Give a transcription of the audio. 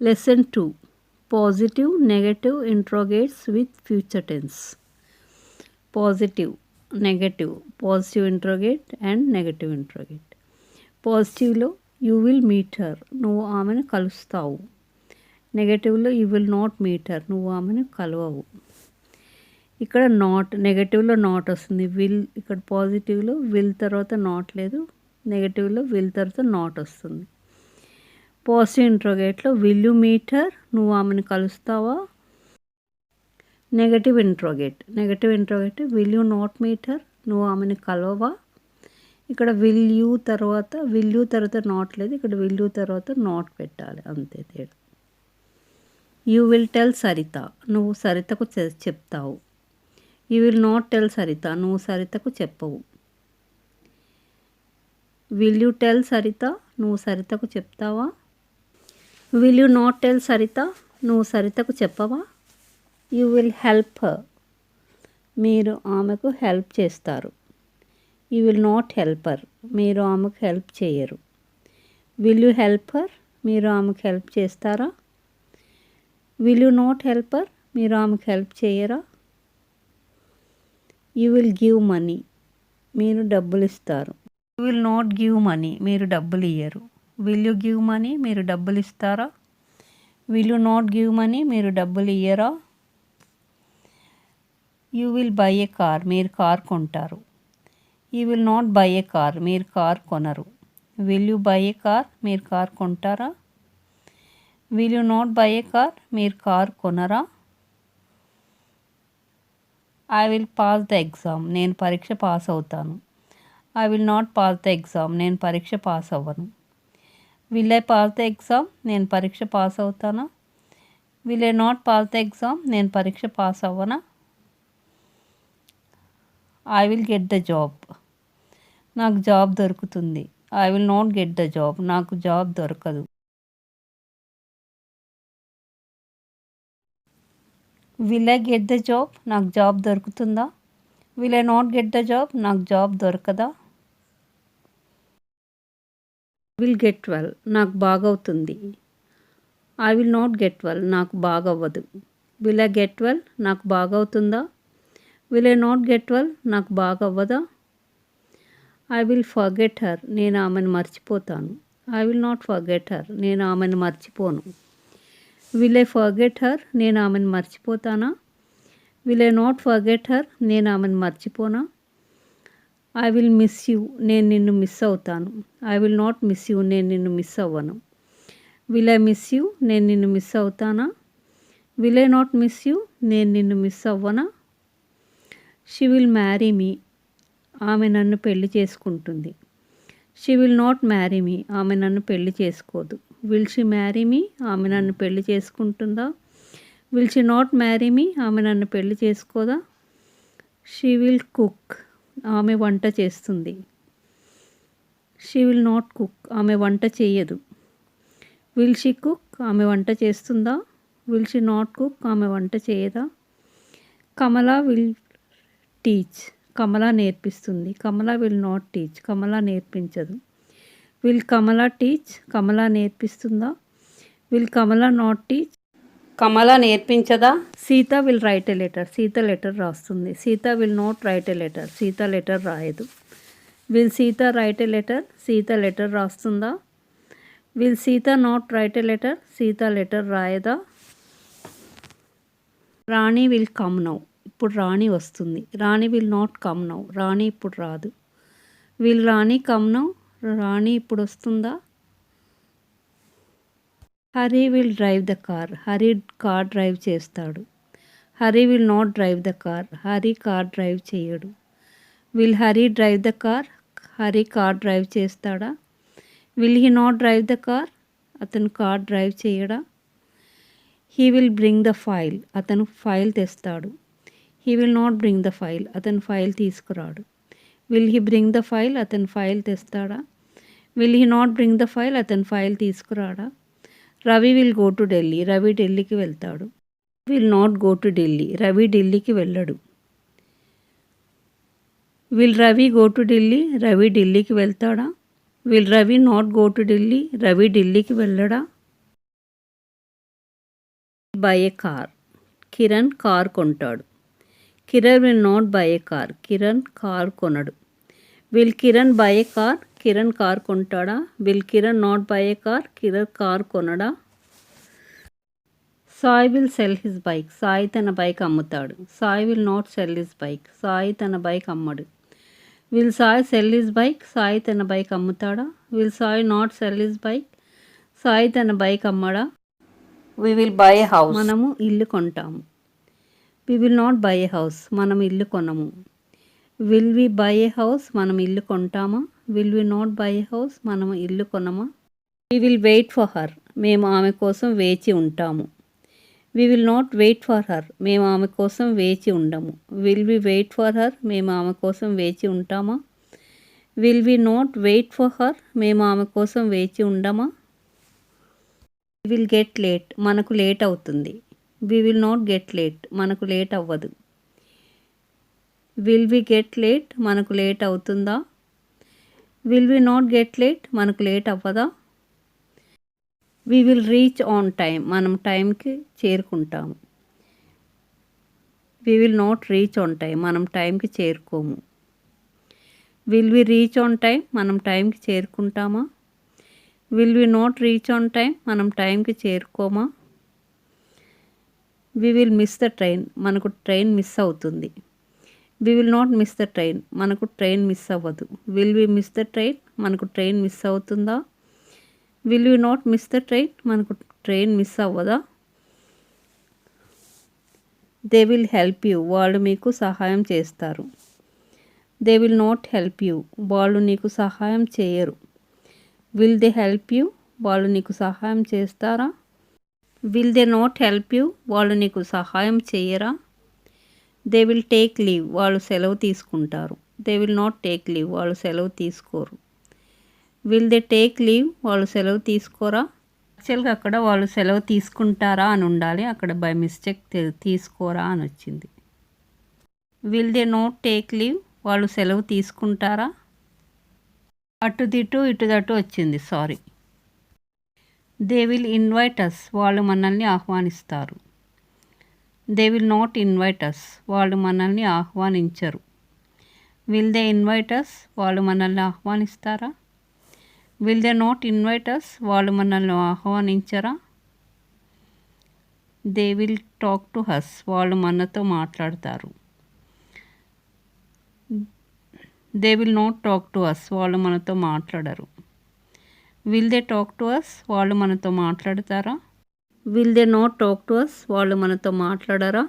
Lesson 2. Positive, negative interrogates with future tense. Positive, negative, positive interrogate and negative interrogate. పాజిటివ్లో you will meet her, నువ్వు ఆమెను కలుస్తావు. నెగటివ్లో you will not meet her, నువ్వు ఆమెను కలవవు. ఇక్కడ నాట్, నెగటివ్లో నాట్ వస్తుంది. విల్, ఇక్కడ పాజిటివ్లో విల్ తర్వాత నాట్ లేదు, నెగటివ్లో విల్ తర్వాత నాట్ వస్తుంది. పాజిటివ్ ఇంట్రోగేట్లో విల్ యూ మీట్ హర్, నువ్వు ఆమెను కలుస్తావా. Negative interrogate will you not meet her, నువ్వు ఆమెను కలవవా. ఇక్కడ విల్ యూ తర్వాత నాట్ లేదు, ఇక్కడ విల్ యూ తర్వాత నాట్ పెట్టాలి, అంతే తేడా. యూ విల్ టెల్ సరిత, నువ్వు సరితకు చెప్తావు. You will not tell Saritha, నువ్వు సరితకు చెప్పవు. విల్ యూ టెల్ సరిత, నువ్వు సరితకు చెప్తావా. Will you not tell Saritha, నువ్వు సరితకు చెప్పవా. యూ విల్ హెల్ప్ హర్, మీరు ఆమెకు హెల్ప్ చేస్తారు. You will not help her, మీరు ఆమెకు హెల్ప్ చేయరు. విల్ యూ హెల్ప్ హర్, మీరు ఆమెకు హెల్ప్ చేస్తారా. Will you not help her, మీరు ఆమెకు హెల్ప్ చేయరా. యూ విల్ గివ్ మనీ, మీరు డబ్బులు ఇస్తారు. You will not give money, మీరు డబ్బులు ఇయ్యరు. విల్ యూ గివ్ మనీ, మీరు డబ్బులు ఇస్తారా. Will you not give money, మీరు డబ్బులు ఇయ్యరా. You will buy a car, మీరు కార్ కొంటారు. You will not buy a car, మీరు కార్ కొనరు. Will you buy a car, మీరు కార్ కొంటారా. Will you not buy a car, మీరు కార్ కొనరా. I will pass the exam, నేను పరీక్ష పాస్ అవుతాను. I will not pass the exam, నేను పరీక్ష పాస్ అవ్వను. Will I pass the exam, నేను పరీక్ష పాస్ అవుతానా. Will I not pass the exam, నేను పరీక్ష పాస్ అవ్వనా. I will get the job, నాకు జాబ్ దొరుకుతుంది. I will not get the job, నాకు జాబ్ దొరకదు. Will I get the job, నాకు జాబ్ దొరుకుతుందా. Will I not get the job, నాకు జాబ్ దొరకదా. విల్ గెట్ వెల్, నాకు బాగవుతుంది. I will not get well, నాకు బాగవ్వదు. విల్ ఐ గెట్ వెల్, నాకు బాగవుతుందా. Will I not get well, నాకు బాగవ్వదా. ఐ విల్ ఫర్గెట్ హర్, నేను ఆమెను మర్చిపోతాను. I will not forget her, నేను ఆమెను మర్చిపోను. విల్ ఐ ఫర్గెట్ హర్, నేను ఆమెను మర్చిపోతానా. Will I not forget her, నేను ఆమెను మర్చిపోనా. ఐ విల్ మిస్ యూ, నేను నిన్ను మిస్ అవుతాను. I will not miss you, నేను నిన్ను మిస్ అవ్వను. విల్ ఐ మిస్ యూ, నేను నిన్ను మిస్ అవుతానా. Will I not miss you, నేను నిన్ను మిస్ అవ్వనా. షీ విల్ మ్యారీ మీ, ఆమె నన్ను పెళ్లి చేసుకుంటుంది. She will not marry me, ఆమె నన్ను పెళ్లి చేసుకోదు. విల్ షీ మ్యారీ మీ, ఆమె నన్ను పెళ్లి చేసుకుంటుందా. Will she not marry me, ఆమె నన్ను పెళ్లి చేసుకోదా. షీ విల్ కుక్, ఆమె వంట చేస్తుంది. షీ విల్ నాట్ కుక్, ఆమె వంట చేయదు. విల్ షీ కుక్, ఆమె వంట చేస్తుందా. విల్ షీ నాట్ కుక్, ఆమె వంట చేయదా. కమలా విల్ టీచ్, కమలా నేర్పిస్తుంది. Kamala will not teach, Kamala నేర్పించదు. విల్ కమలా టీచ్, కమలా నేర్పిస్తుందా. Will Kamala not teach, Kamala నేర్పించదా. Sita will write a letter, Sita letter రాస్తుంది. Sita will not write a letter, Sita letter రాయదు. Will Sita write a letter, Sita letter రాస్తుందా. Will Sita not write a letter, Sita letter రాయదా. Rani will come now, ఇప్పుడు రాణి వస్తుంది. Rani will not come now, Rani ఇప్పుడు రాదు. Will Rani come now, Rani ఇప్పుడు వస్తుందా. Hari will drive the car, Hari car drive చేస్తాడు. Hari will not drive the car, Hari car drive చేయడు. Will Hari drive the car, Hari car drive చేస్తాడా. Will he not drive the car, అతను car drive చేయడా. He will bring the file, అతను file తెస్తాడు. He will not bring the file, అతను file తీసుకురాడు. Will he bring the file, అతను file తెస్తాడా. Will he not bring the file, అతను file తీసుకురాడా. Ravi will go to Delhi, Ravi ఢిల్లీకి వెళ్తాడు. Will not go to Delhi, Ravi ఢిల్లీకి వెళ్ళడు. Will Ravi go to Delhi, Ravi ఢిల్లీకి వెళ్తాడా. Will Ravi not go to Delhi, Ravi ఢిల్లీకి వెళ్ళడా. Buy a car. Kiran car కొంటాడు. Kiran will not buy a car. Kiran car కొనడు. Will Kiran buy a car. Kiran car కొంటాడా? Will Kiran not buy a car. Kiran car కొనడా? Sai will sell his bike. Sai తన bike అమ్ముతాడు. Sai will not sell his bike. Sai తన bike అమ్మడు. Will Sai sell his bike. Sai తన bike అమ్ముతాడా? Will Sai not sell his bike. Sai తన bike అమ్మడా? We will buy a house. మనము ఇల్లు కొంటాము. We will not buy a house. మనం ఇల్లు కొనము. Will we buy a house. మనం ఇల్లు కొంటామా? Will we not buy a house. మనము ఇల్లు కొనమా? We will wait for her. మేము ఆమె కోసం వేచి ఉంటాము. We will not wait for her. మేము ఆమె కోసం వేచి ఉండము. Will we wait for her. మేము ఆమె కోసం వేచి ఉంటామా? Will we not wait for her. మేము ఆమె కోసం వేచి ఉండమా? We will get late. మనకు లేట్ అవుతుంది. We will not get late. మనకు లేట్ అవ్వదు. Will we get late. మనకు లేట్ అవుతుందా? Will we not get late. మనకు లేట్ అవ్వదా? We will reach on time. మనం టైంకి చేరుకుంటాము. We will not reach on time. మనం టైంకి చేరుకోము. Will we reach on time. మనం టైంకి చేరుకుంటామా? Will we not reach on time. మనం టైంకి చేరుకోమా? We will miss the train. మనకు ట్రైన్ మిస్ అవుతుంది. We will not miss the train. మనకు ట్రైన్ మిస్ అవ్వదు. Will we miss the train. మనకు ట్రైన్ మిస్ అవుతుందా? Will we not miss the train. మనకు ట్రైన్ మిస్ అవ్వదా? They will help you. వాళ్ళు మీకు సహాయం చేస్తారు. They will not help you. వాళ్ళు నీకు సహాయం చేయరు. Will they help you. వాళ్ళు నీకు సహాయం చేస్తారా? Will they not help you. వాళ్ళు నీకు సహాయం చేయరా? They will take leave. వాళ్ళు సెలవు తీసుకుంటారు. They will not take leave. వాళ్ళు సెలవు తీసుకోరు. Will they take leave. వాళ్ళు సెలవు తీసుకోరా? యాక్చువల్గా అక్కడ వాళ్ళు సెలవు తీసుకుంటారా అని ఉండాలి. అక్కడ బై మిస్టేక్ తీసుకోరా అని వచ్చింది. Will they not take leave. వాళ్ళు సెలవు తీసుకుంటారా? అటు దిటు ఇటు దటు వచ్చింది. Sorry. They will invite us. వాళ్ళు మనల్ని ఆహ్వానిస్తారు. They will not invite us. వాళ్ళు మనల్ని ఆహ్వానించరు. Will they invite us. వాళ్ళు మనల్ని ఆహ్వానిస్తారా? Will they not invite us. వాళ్ళు మనల్ని ఆహ్వానించరా? They will talk to us. వాళ్ళు మనతో మాట్లాడతారు. They will not talk to us. వాళ్ళు మనతో మాట్లాడరు. Will they talk to us. వాళ్ళు మనతో మాట్లాడతారా? Will they not talk to us. వాళ్ళు మనతో మాట్లాడరా?